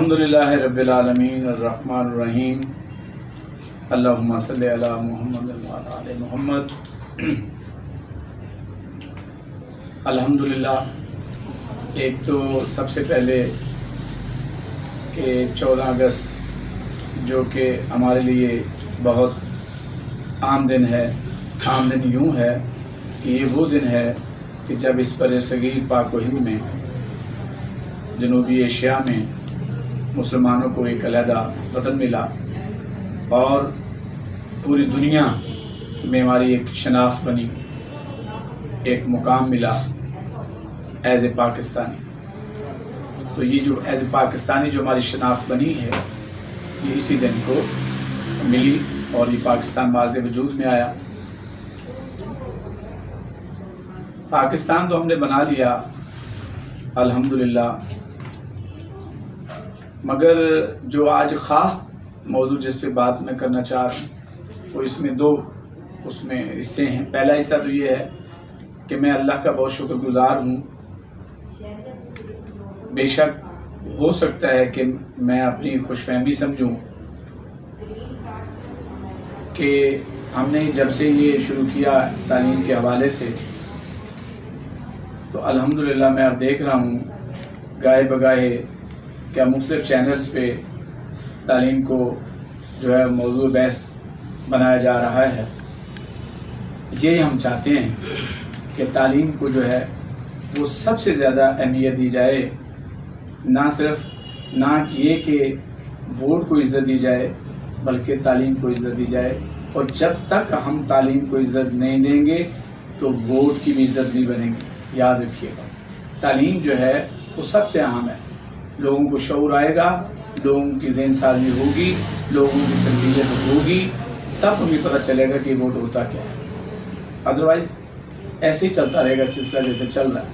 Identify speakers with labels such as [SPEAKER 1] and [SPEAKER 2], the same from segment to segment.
[SPEAKER 1] الحمدللہ رب العالمین الرحمن الرحیم اللہم صلی علی محمد وعلی آل محمد۔ الحمدللہ، ایک تو سب سے پہلے کہ 14 اگست جو کہ ہمارے لیے بہت عام دن ہے، عام دن یوں ہے کہ یہ وہ دن ہے کہ جب اس بر صغیر پاک و ہند میں، جنوبی ایشیا میں مسلمانوں کو ایک علیحدہ وطن ملا اور پوری دنیا میں ہماری ایک شناخت بنی، ایک مقام ملا ایز اے پاکستانی۔ تو یہ جو ایز اے پاکستانی جو ہماری شناخت بنی ہے، یہ اسی دن کو ملی اور یہ پاکستان ماض وجود میں آیا۔ پاکستان تو ہم نے بنا لیا الحمدللہ، مگر جو آج خاص موضوع جس پہ بات میں کرنا چاہ رہا ہوں وہ اس میں دو حصے ہیں۔ پہلا حصہ تو یہ ہے کہ میں اللہ کا بہت شکر گزار ہوں۔ بے شک ہو سکتا ہے کہ میں اپنی خوش فہمی سمجھوں کہ ہم نے جب سے یہ شروع کیا تعلیم کے حوالے سے، تو الحمدللہ میں اب دیکھ رہا ہوں گاہے بگاہے کیا مختلف چینلز پہ تعلیم کو جو ہے موضوع بحث بنایا جا رہا ہے۔ یہ ہم چاہتے ہیں کہ تعلیم کو جو ہے وہ سب سے زیادہ اہمیت دی جائے، نہ صرف یہ کہ ووٹ کو عزت دی جائے بلکہ تعلیم کو عزت دی جائے، اور جب تک ہم تعلیم کو عزت نہیں دیں گے تو ووٹ کی بھی عزت نہیں بنے گی۔ یاد رکھیے گا، تعلیم جو ہے وہ سب سے اہم ہے۔ لوگوں کو شعور آئے گا، لوگوں کی ذہن سازی ہوگی، لوگوں کی تربیت ہوگی، تب انہیں پتہ چلے گا کہ ووٹ ہوتا کیا ہے۔ ادروائز ایسے ہی چلتا رہے گا سلسلہ جیسے چل رہا ہے۔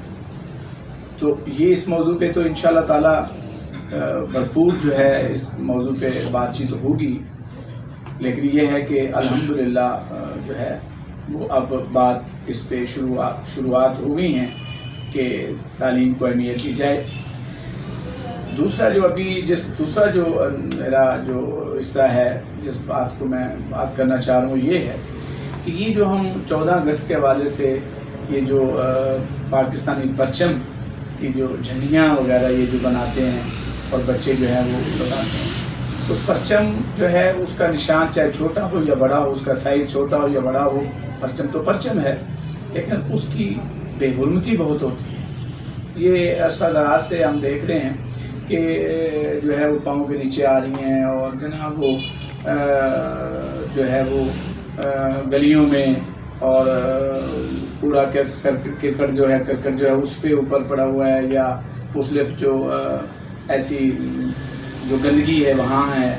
[SPEAKER 1] تو یہ اس موضوع پہ تو انشاءاللہ تعالی بھرپور جو ہے اس موضوع پہ بات چیت ہوگی، لیکن یہ ہے کہ الحمدللہ جو ہے وہ اب بات اس پہ شروعات ہو گئی ہیں کہ تعلیم کو اہمیت دی جائے۔ دوسرا جو میرا جو حصہ ہے جس بات کو میں بات کرنا چاہ رہا ہوں یہ ہے کہ یہ جو ہم 14 اگست کے حوالے سے یہ جو پاکستانی پرچم کی جو جھنڈیاں وغیرہ یہ جو بناتے ہیں اور بچے جو ہیں وہ بناتے ہیں، تو پرچم جو ہے اس کا نشان چاہے چھوٹا ہو یا بڑا ہو، اس کا سائز چھوٹا ہو یا بڑا ہو، پرچم تو پرچم ہے، لیکن اس کی بے حرمتی بہت ہوتی ہے۔ یہ عرصہ دراز سے ہم دیکھ رہے ہیں کہ جو ہے وہ پاؤں کے نیچے آ رہی ہیں، اور جناب وہ جو ہے وہ گلیوں میں اور کوڑا کرکٹ جو ہے اس پہ اوپر پڑا ہوا ہے، یا مختلف جو ایسی جو گندگی ہے وہاں ہے،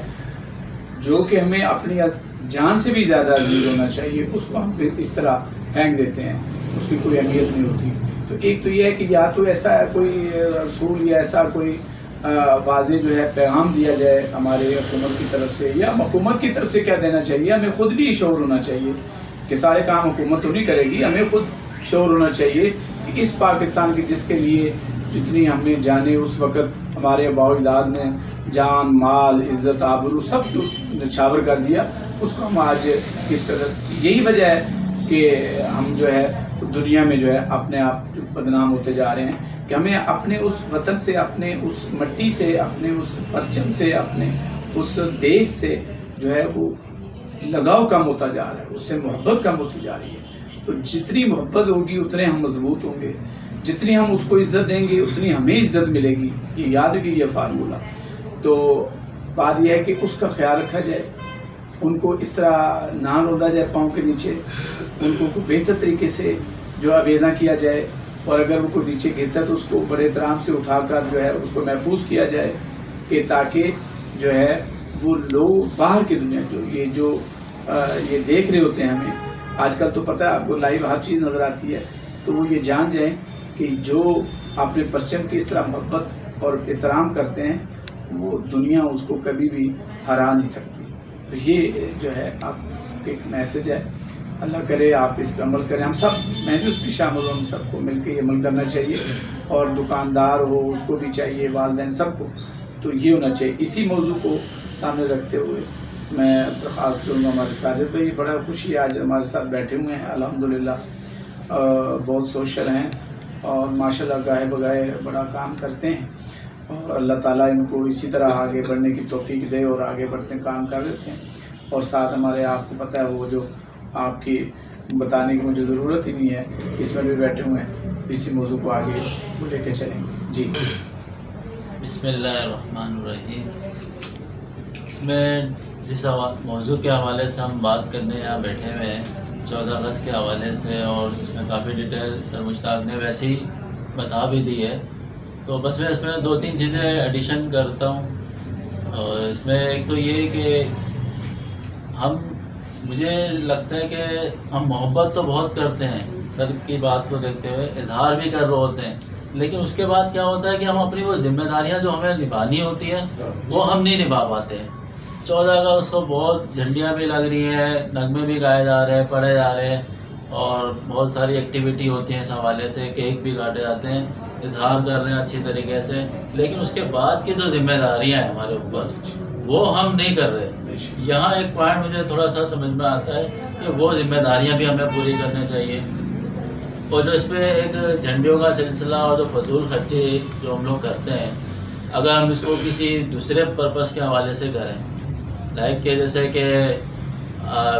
[SPEAKER 1] جو کہ ہمیں اپنی جان سے بھی زیادہ عزیز ہونا چاہیے، اس کو ہم اس طرح پھینک دیتے ہیں، اس کی کوئی اہمیت نہیں ہوتی۔ تو ایک تو یہ ہے کہ یا تو ایسا کوئی رسول یا ایسا کوئی واضح جو ہے پیغام دیا جائے ہمارے حکومت کی طرف سے، یا حکومت کی طرف سے کیا دینا چاہیے، ہمیں خود بھی شعور ہونا چاہیے کہ سارے کام حکومت تو نہیں کرے گی، ہمیں خود شعور ہونا چاہیے کہ اس پاکستان کی جس کے لیے جتنی ہم نے جانے اس وقت ہمارے آباء و اجداد نے جان مال عزت آبرو سب جو نچھاور کر دیا، اس کو ہم آج کس قدر، یہی وجہ ہے کہ ہم جو ہے دنیا میں جو ہے اپنے آپ جو بدنام ہوتے جا رہے ہیں، کہ ہمیں اپنے اس وطن سے، اپنے اس مٹی سے، اپنے اس پرچم سے، اپنے اس دیش سے جو ہے وہ لگاؤ کم ہوتا جا رہا ہے، اس سے محبت کم ہوتی جا رہی ہے۔ تو جتنی محبت ہوگی اتنے ہم مضبوط ہوں گے، جتنی ہم اس کو عزت دیں گے اتنی ہمیں عزت ملے گی۔ یہ یاد رکھیے یہ فارمولہ۔ تو بات یہ ہے کہ اس کا خیال رکھا جائے، ان کو اس طرح نہ روندا جائے پاؤں کے نیچے، ان کو بہتر طریقے سے جو آویزاں کیا جائے، اور اگر وہ کوئی نیچے گرتا ہے تو اس کو بڑے احترام سے اٹھا کر جو ہے اس کو محفوظ کیا جائے، کہ تاکہ جو ہے وہ لوگ باہر کی دنیا جو یہ دیکھ رہے ہوتے ہیں، ہمیں آج کل تو پتہ ہے آپ کو لائیو ہر چیز نظر آتی ہے، تو وہ یہ جان جائیں کہ جو اپنے پرچم کی اس طرح محبت اور احترام کرتے ہیں وہ دنیا اس کو کبھی بھی ہرا نہیں سکتی۔ تو یہ جو ہے آپ ایک میسج ہے، اللہ کرے آپ اس پہ عمل کریں، ہم سب، میں بھی اس کی شامل ہوں، ہم سب کو مل کے یہ عمل کرنا چاہیے، اور دکاندار ہو اس کو بھی چاہیے، والدین سب کو تو یہ ہونا چاہیے. اسی موضوع کو سامنے رکھتے ہوئے میں درخواست کروں گا ہمارے ساجد بھائی، بڑا خوشی آج ہمارے ساتھ بیٹھے ہوئے ہیں الحمدللہ، بہت سوشل ہیں اور ماشاءاللہ گاہے بگاہے بڑا کام کرتے ہیں، اور اللہ تعالیٰ ان کو اسی طرح آگے بڑھنے کی توفیق دے اور آگے بڑھتے کام کر لیتے ہیں. اور ساتھ ہمارے آپ کو پتہ ہے وہ جو آپ کی بتانے کی مجھے ضرورت ہی نہیں ہے، اس میں بھی بیٹھے ہوئے ہیں، اسی موضوع کو آگے وہ لے کے چلیں گے. جی
[SPEAKER 2] بسم اللہ الرحمن الرحیم. اس میں جس موضوع کے حوالے سے ہم بات کرنے یہاں بیٹھے ہوئے ہیں 14 اگست کے حوالے سے، اور اس میں کافی ڈیٹیل سر مشتاق نے ویسے ہی بتا بھی دی ہے، تو بس میں اس میں 2-3 چیزیں ایڈیشن کرتا ہوں. اور اس میں ایک تو یہ کہ مجھے لگتا ہے کہ ہم محبت تو بہت کرتے ہیں، سر کی بات کو دیکھتے ہوئے اظہار بھی کر رہے ہوتے ہیں، لیکن اس کے بعد کیا ہوتا ہے کہ ہم اپنی وہ ذمہ داریاں جو ہمیں نبھانی ہوتی ہیں وہ ہم نہیں نبھا پاتے. 14 اگست کو بہت جھنڈیاں بھی لگ رہی ہیں، نغمے بھی گائے جا رہے ہیں، پڑھے جا رہے ہیں، اور بہت ساری ایکٹیویٹی ہوتی ہیں اس حوالے سے، کیک بھی کاٹے جاتے ہیں، اظہار کر رہے ہیں اچھی طریقے سے، لیکن اس کے بعد کی جو ذمہ داریاں ہیں ہمارے اوپر وہ ہم نہیں کر رہے. یہاں ایک پوائنٹ مجھے تھوڑا سا سمجھ میں آتا ہے کہ وہ ذمہ داریاں بھی ہمیں پوری کرنی چاہیے. اور جو اس پہ ایک جھنڈیوں کا سلسلہ اور جو فضول خرچے جو ہم لوگ کرتے ہیں، اگر ہم اس کو کسی دوسرے پرپس کے حوالے سے کریں، لائک کہ جیسے کہ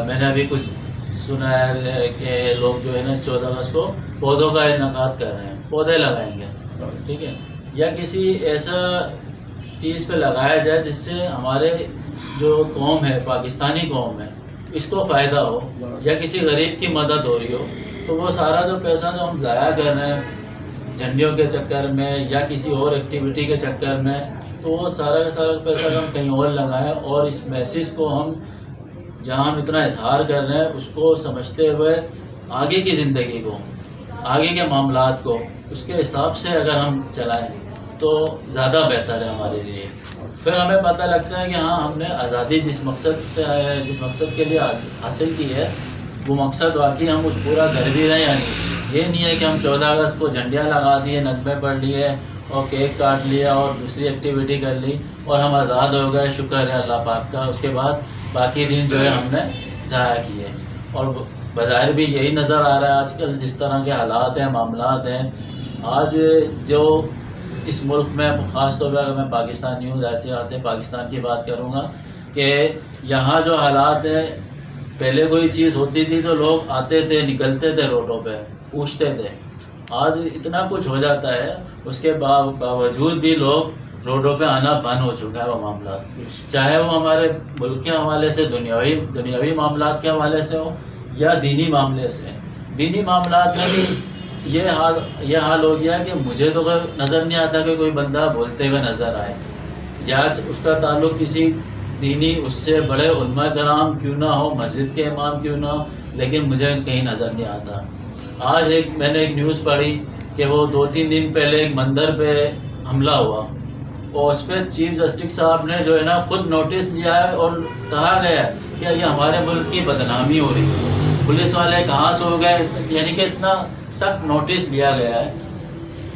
[SPEAKER 2] میں نے ابھی کچھ سنا ہے کہ لوگ جو ہے نا 14 اگست کو پودوں کا انعقاد کر رہے ہیں، پودے لگائیں گے، ٹھیک ہے، یا کسی ایسا چیز پہ لگایا جائے جس سے ہمارے جو قوم ہے، پاکستانی قوم ہے، اس کو فائدہ ہو، یا کسی غریب کی مدد ہو رہی ہو، تو وہ سارا جو پیسہ جو ہم ضائع کر رہے ہیں جھنڈیوں کے چکر میں یا کسی اور ایکٹیویٹی کے چکر میں، تو وہ سارا کا سارا پیسہ ہم کہیں اور لگائیں، اور اس میسیج کو ہم جہاں ہم اتنا اظہار کر رہے ہیں اس کو سمجھتے ہوئے آگے کی زندگی کو، آگے کے معاملات کو اس کے حساب سے اگر ہم چلائیں تو زیادہ بہتر ہے ہمارے لیے. پھر ہمیں پتہ لگتا ہے کہ ہاں ہم نے آزادی جس مقصد کے لیے حاصل کی ہے وہ مقصد واقعی ہم اس پورا کر بھی رہے ہیں. یعنی یہ نہیں ہے کہ ہم 14 اگست کو جھنڈیاں لگا دیے، نغمے پڑھ لیے اور کیک کاٹ لیا اور دوسری ایکٹیویٹی کر لی اور ہم آزاد ہو گئے، شکر ہے اللہ پاک کا. اس کے بعد باقی دن جو ہے ہم نے ضائع کیے. اور بظاہر بھی یہی نظر آ رہا ہے آج کل جس طرح کے حالات ہیں، معاملات ہیں. آج جو اس ملک میں خاص طور پہ اگر میں پاکستان نیوز ایسے آتے ہیں پاکستان کی بات کروں گا کہ یہاں جو حالات ہیں، پہلے کوئی چیز ہوتی تھی تو لوگ آتے تھے، نکلتے تھے روڈوں پہ، پوچھتے تھے. آج اتنا کچھ ہو جاتا ہے، اس کے باوجود بھی لوگ روڈوں پہ آنا بند ہو چکا ہے وہ معاملات، چاہے وہ ہمارے ملک کے حوالے سے دنیاوی معاملات کے حوالے سے ہو یا دینی معاملے سے. دینی معاملات میں بھی یہ حال ہو گیا کہ مجھے تو نظر نہیں آتا کہ کوئی بندہ بولتے ہوئے نظر آئے، یا اس کا تعلق کسی دینی اس سے بڑے علماء کرام کیوں نہ ہو، مسجد کے امام کیوں نہ ہو، لیکن مجھے کہیں نظر نہیں آتا. آج میں نے ایک نیوز پڑھی کہ وہ 2-3 دن پہلے ایک مندر پہ حملہ ہوا اور اس پہ چیف جسٹس صاحب نے جو ہے نا خود نوٹس لیا ہے اور کہا گیا ہے کہ یہ ہمارے ملک کی بدنامی ہو رہی ہے. پولیس والے کہاں سو گئے، یعنی کہ اتنا سخت نوٹس لیا گیا ہے.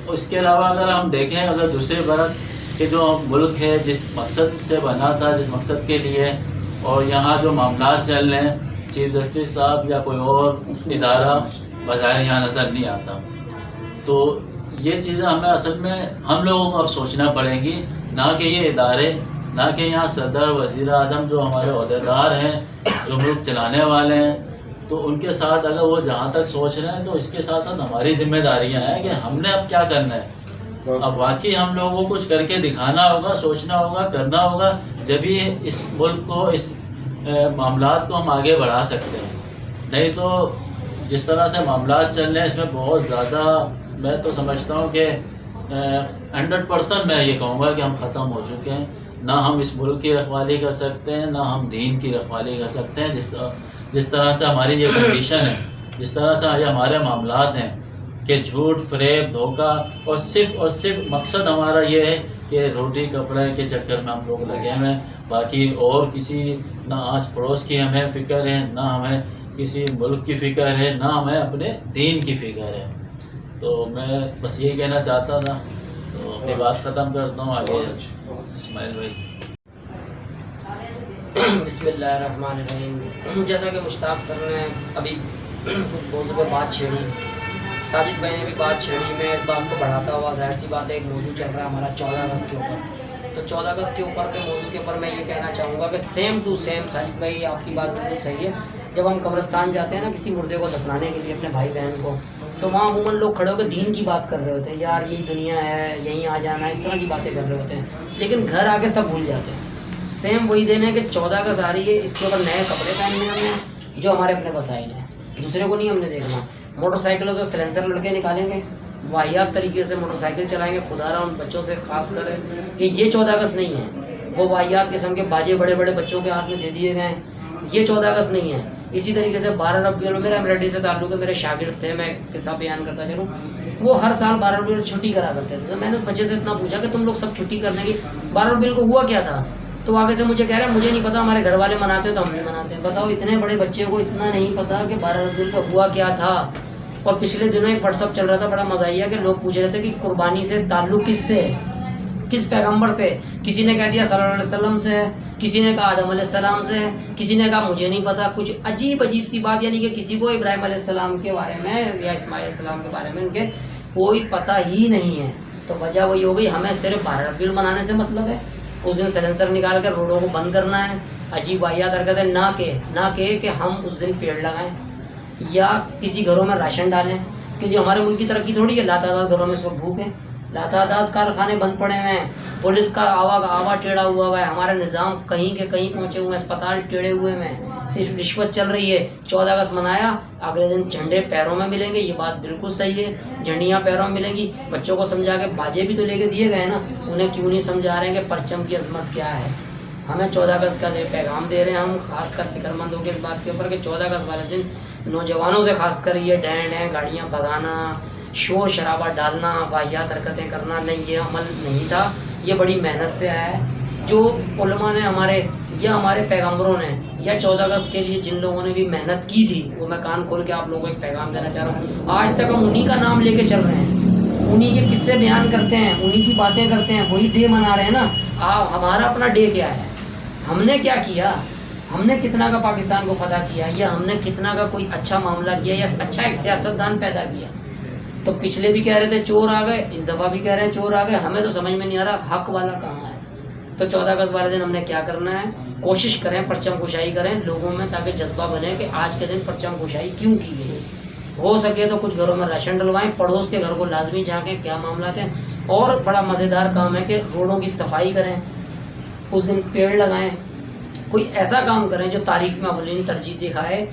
[SPEAKER 2] اس کے علاوہ اگر ہم دیکھیں، اگر دوسرے برعکس کہ جو ملک ہے جس مقصد سے بنا تھا، جس مقصد کے لیے، اور یہاں جو معاملات چل رہے ہیں، چیف جسٹس صاحب یا کوئی اور ادارہ بظاہر یہاں نظر نہیں آتا. تو یہ چیزیں ہمیں اصل میں ہم لوگوں کو اب سوچنا پڑیں گی، نہ کہ یہ ادارے، نہ کہ یہاں صدر، وزیر اعظم جو ہمارے عہدیدار ہیں، جو ملک چلانے والے ہیں، تو ان کے ساتھ اگر وہ جہاں تک سوچ رہے ہیں تو اس کے ساتھ ساتھ ہماری ذمہ داریاں ہیں کہ ہم نے اب کیا کرنا ہے. اب واقعی ہم لوگوں کو کچھ کر کے دکھانا ہوگا، سوچنا ہوگا، کرنا ہوگا، جب ہی اس ملک کو، اس معاملات کو ہم آگے بڑھا سکتے ہیں. نہیں تو جس طرح سے معاملات چل رہے ہیں اس میں بہت زیادہ، میں تو سمجھتا ہوں کہ 100% میں یہ کہوں گا کہ ہم ختم ہو چکے ہیں. نہ ہم اس ملک کی رکھوالی کر سکتے ہیں، نہ ہم دین کی رکھوالی کر سکتے ہیں. جس طرح سے ہماری یہ کنڈیشن ہے، جس طرح سے یہ ہمارے معاملات ہیں کہ جھوٹ، فریب، دھوکہ، اور صرف مقصد ہمارا یہ ہے کہ روٹی کپڑے کے چکر میں ہم لوگ لگے ہیں. باقی اور کسی نہ آس پڑوس کی ہمیں فکر ہے، نہ ہمیں کسی ملک کی فکر ہے، نہ ہمیں اپنے دین کی فکر ہے. تو میں بس یہی کہنا چاہتا تھا، تو اپنی بات ختم کرتا ہوں. آگے اسماعیل بھائی.
[SPEAKER 3] بسم اللہ الرحمن الرحیم. جیسا کہ مشتاق سر نے ابھی کچھ موضوع پہ بات چھیڑی، ساجد بھائی نے بھی بات چھیڑی، میں اس بات کو بڑھاتا ہوا، ظاہر سی بات ہے ایک موضوع چل رہا ہے ہمارا 14 اگست کے اوپر، تو 14 اگست کے اوپر کے موضوع کے اوپر میں یہ کہنا چاہوں گا کہ سیم ٹو سیم ساجد بھائی آپ کی بات بالکل صحیح ہے. جب ہم قبرستان جاتے ہیں نا کسی مردے کو دفنانے کے لیے اپنے بھائی بہن کو، تو وہاں عموماً لوگ کھڑے ہو کے دین کی بات کر رہے ہوتے ہیں، یار یہی دنیا ہے، یہیں آ جانا ہے، اس طرح کی باتیں کر رہے ہوتے ہیں، لیکن گھر آ کے سب بھول جاتے ہیں. سیم وہی دن ہے کہ 14 اگست آ رہی ہے، اس کے اوپر نئے کپڑے پہننے ہم نے جو ہمارے اپنے وسائل ہیں، دوسرے کو نہیں ہم نے دیکھنا. موٹر سائیکلوں سے سلنسر لڑکے نکالیں گے، واحد طریقے سے موٹر سائیکل چلائیں گے. خدا رہا ان بچوں سے خاص کر کہ یہ 14 اگست نہیں ہے، وہ واحد قسم کے باجے بڑے بڑے بچوں کے ہاتھ میں دے دیے گئے ہیں، یہ 14 اگست نہیں ہے. اسی طریقے سے 12 ربیع الاول، میرا ایمریڈی سے تعلق ہے، میرے شاگرد تھے، میں قصہ بیان کرتا چلوں، وہ ہر سال 12 ربیع الاول چھٹی کرا کرتے تھے. تو میں نے اس بچے سے اتنا پوچھا کہ تم لوگ سب چھٹی کرنے کی 12 ربیع الاول کو ہوا کیا تھا؟ تو آگے سے مجھے کہہ رہے ہیں مجھے نہیں پتا، ہمارے گھر والے مناتے تو ہم نہیں مناتے. بتاؤ اتنے بڑے بچے کو اتنا نہیں پتا کہ 12 ربیع الاول کو ہوا کیا تھا. اور پچھلے دنوں ایک واٹس ایپ چل رہا تھا، بڑا مزہ آیا کہ لوگ پوچھ رہے تھے کہ قربانی سے تعلق کس سے ہے، کس پیغمبر سے. کسی نے کہہ دیا صلی اللہ علیہ وسلم سے ہے، کسی نے کہا آدم علیہ السلام سے ہے، کسی نے کہا مجھے نہیں پتا. کچھ عجیب سی بات، یعنی کہ کسی کو ابراہیم علیہ السلام کے بارے میں یا اسماعیل علیہ السلام کے بارے میں ان کے کوئی پتہ ہی نہیں ہے. تو وجہ وہی ہو گئی، ہمیں صرف 12 ربیع الاول منانے سے مطلب ہے، اس دن سلنسر نکال کر روڈوں کو بند کرنا ہے. عجیب واحد حرکت ہے. نہ کہ ہم اس دن پیڑ لگائیں یا کسی گھروں میں راشن ڈالیں، کہ جو ہمارے ملک کی ترقی تھوڑی ہے. لاتعداد گھروں میں اس وقت بھوک ہے، لاتعداد کارخانے بند پڑے ہوئے ہیں، پولیس کا آوا ٹیڑھا ہوا ہے، ہمارا نظام کہیں کے کہیں پہنچے ہوئے ہیں، اسپتال ٹیڑھے ہوئے ہیں، صرف رشوت چل رہی ہے. 14 اگست منایا، اگلے دن جھنڈے پیروں میں ملیں گے، یہ بات بالکل صحیح ہے، جھنڈیاں پیروں میں ملیں گی. بچوں کو سمجھا کے باجے بھی تو لے کے دیے گئے نا، انہیں کیوں نہیں سمجھا رہے ہیں کہ پرچم کی عظمت کیا ہے. ہمیں 14 اگست کا پیغام دے رہے ہیں ہم، خاص کر فکر مند ہو کے اس بات کے اوپر کہ 14 اگست والے دن نوجوانوں سے خاص کر یہ ڈینڈ ہیں، گاڑیاں بھگانا، شور شرابہ ڈالنا، واحد حرکتیں کرنا، نہیں، یہ عمل نہیں تھا. یہ بڑی محنت سے آیا ہے. جو علماء نے ہمارے یا ہمارے پیغمبروں نے یا 14 اگست کے لیے جن لوگوں نے بھی محنت کی تھی، وہ میں کان کھول کے آپ لوگوں کو ایک پیغام دینا چاہ رہا ہوں. آج تک ہم انہی کا نام لے کے چل رہے ہیں، انہی کے قصے بیان کرتے ہیں، انہی کی باتیں کرتے ہیں، وہی ڈے منا رہے ہیں نا. ہمارا اپنا ڈے کیا ہے؟ ہم نے کیا کیا؟ ہم نے کتنا کا پاکستان کو فتح کیا، یا ہم نے کتنا کا کوئی اچھا معاملہ کیا، یا اچھا ایک سیاستدان پیدا کیا؟ تو پچھلے بھی کہہ رہے تھے چور آ گئے، اس دفعہ بھی کہہ رہے ہیں چور آ گئے. ہمیں تو سمجھ میں نہیں آ رہا حق والا کہاں ہے. تو 14 اگست والے دن ہم نے کیا کرنا ہے؟ کوشش کریں پرچم کشائی کریں لوگوں میں، تاکہ جذبہ بنے کہ آج کے دن پرچم کشائی کیوں کی گئی. ہو سکے تو کچھ گھروں میں راشن ڈلوائیں، پڑوس کے گھر کو لازمی جھانکیں کیا معاملات ہیں. اور بڑا مزیدار کام ہے کہ روڈوں کی صفائی کریں، اس دن پیڑ لگائیں، کوئی ایسا کام کریں جو تاریخ میں اولین ترجیح دکھائے.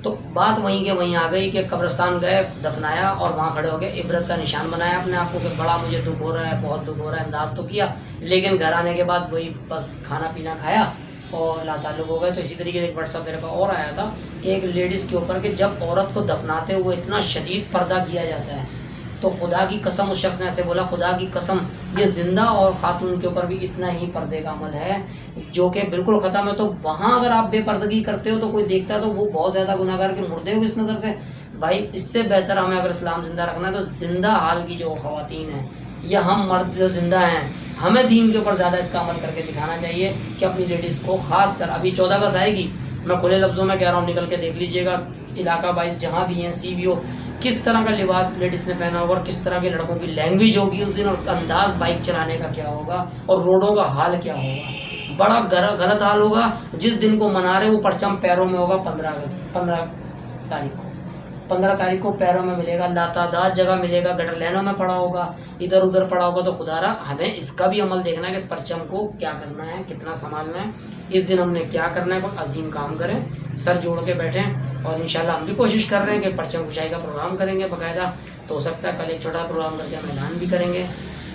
[SPEAKER 3] تو بات وہیں کے وہیں آ گئی کہ قبرستان گئے، دفنایا، اور وہاں کھڑے ہو کے عبرت کا نشان بنایا اپنے آپ کو کہ بڑا مجھے دکھ ہو رہا ہے، بہت دکھ ہو رہا ہے، انداز تو کیا، لیکن گھر آنے کے بعد وہی بس کھانا پینا کھایا اور لا تعلق ہو گئے. تو اسی طریقے سے ایک واٹس ایپ میرے پاس اور آیا تھا کہ ایک لیڈیز کے اوپر کہ جب عورت کو دفناتے ہوئے اتنا شدید پردہ کیا جاتا ہے، تو خدا کی قسم، اس شخص نے ایسے بولا، خدا کی قسم یہ زندہ اور خاتون کے اوپر بھی اتنا ہی پردے کا عمل ہے جو کہ بالکل ختم ہے. تو وہاں اگر آپ بے پردگی کرتے ہو تو کوئی دیکھتا ہے تو وہ بہت زیادہ گناہ گار کے مردے ہو اس نظر سے. بھائی اس سے بہتر ہمیں اگر اسلام زندہ رکھنا ہے تو زندہ حال کی جو خواتین ہیں یا ہم مرد جو زندہ ہیں، ہمیں دین کے اوپر زیادہ اس کا عمل کر کے دکھانا چاہیے کہ اپنی لیڈیز کو خاص کر ابھی 14 اگست آئے گی، میں کھلے لفظوں میں کہہ رہا ہوں، نکل کے دیکھ لیجئے گا علاقہ وائز جہاں بھی ہیں سی بی او، کس طرح کا لباس لیڈیز نے پہنا ہوگا اور کس طرح کے لڑکوں کی لینگویج ہوگی اس دن، اور انداز بائک چلانے کا کیا ہوگا، اور روڈوں کا حال کیا ہوگا. بڑا غلط حال ہوگا. جس دن کو منا رہے وہ پرچم پیروں میں ہوگا 15 تاریخ کو پیروں میں ملے گا، لاتعداد جگہ ملے گا، گٹر لینوں میں پڑا ہوگا، ادھر ادھر پڑا ہوگا. تو خدا را ہمیں اس کا بھی عمل دیکھنا ہے کہ اس پرچم کو کیا کرنا ہے، کتنا سنبھالنا ہے. اس دن ہم نے کیا کرنا ہے، کوئی عظیم کام کریں، سر جوڑ کے بیٹھیں. اور انشاءاللہ ہم بھی کوشش کر رہے ہیں کہ پرچم کشائی کا پروگرام کریں گے باقاعدہ. تو ہو سکتا ہے کل ایک چھوٹا پروگرام کر کے ہم اعلان بھی کریں گے.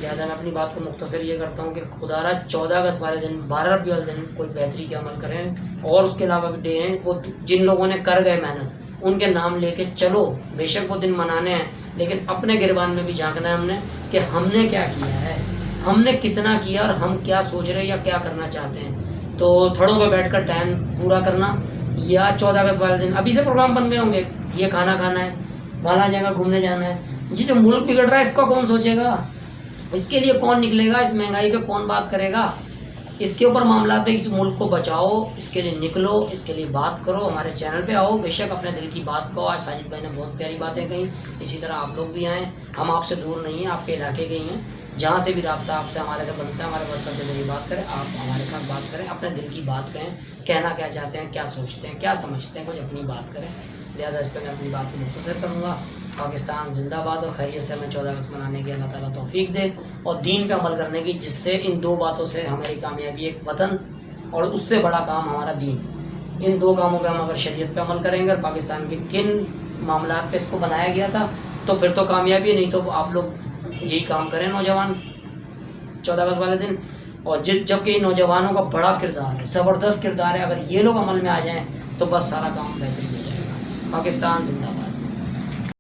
[SPEAKER 3] لہٰذا میں اپنی بات کو مختصر یہ کرتا ہوں کہ خدا را 14 اگست والے دن 12 ربیع الاول دن کوئی بہتری کے عمل کریں. اور اس کے علاوہ بھی ڈے ہیں وہ جن لوگوں نے کر گئے محنت، ان کے نام لے کے چلو. بے شک وہ دن منانے ہیں، لیکن اپنے گریبان میں بھی جھانکنا ہے ہم نے کہ ہم نے کیا کیا ہے، ہم نے کتنا کیا، اور ہم کیا سوچ رہے ہیں یا کیا کرنا چاہتے ہیں. تو تھڑوں پہ بیٹھ کر ٹائم پورا کرنا، یا 14 اگست والے دن ابھی سے پروگرام بن گئے ہوں گے، یہ کھانا کھانا ہے، وہاں جگہ گھومنے جانا ہے. یہ جو ملک بگڑ رہا ہے اس کا کون سوچے گا، اس کے لیے کون نکلے گا، اس مہنگائی پہ کون بات کرے گا. اس کے اوپر معاملات پہ اس ملک کو بچاؤ، اس کے لیے نکلو، اس کے لیے بات کرو، ہمارے چینل پہ آؤ، بے شک اپنے دل کی بات کہو. آج ساجد بھائی نے بہت پیاری باتیں کہیں، اسی طرح آپ لوگ بھی آئیں. ہم آپ سے دور نہیں ہیں، آپ کے علاقے کے ہی ہیں. جہاں سے بھی رابطہ آپ سے ہمارے سے بنتا ہے، ہمارے واٹس ایپ کے ذریعے بات کریں، آپ ہمارے ساتھ بات کریں، اپنے دل کی بات کہیں، کہنا کیا چاہتے ہیں، کیا سوچتے ہیں، کیا سمجھتے ہیں، کچھ اپنی بات کریں. لہٰذا اس پہ میں اپنی بات کو مختصر کروں گا. پاکستان زندہ باد، اور خیریت سے ہمیں 14 اگست منانے کی اللہ تعالیٰ توفیق دے، اور دین پہ عمل کرنے کی، جس سے ان دو باتوں سے ہماری کامیابی، ایک وطن اور اس سے بڑا کام ہمارا دین. ان دو کاموں پہ ہم اگر شریعت پہ عمل کریں گے، اور پاکستان کے کن معاملات پہ اس کو بنایا گیا تھا، تو پھر تو کامیابی. نہیں تو آپ لوگ یہی کام کریں نوجوان 14 اگست والے دن. اور جبکہ نوجوانوں کا بڑا کردار ہے، زبردست کردار ہے. اگر یہ لوگ عمل میں آ جائیں تو بس سارا کام بہترین ہو جائے گا. پاکستان زندہ باد.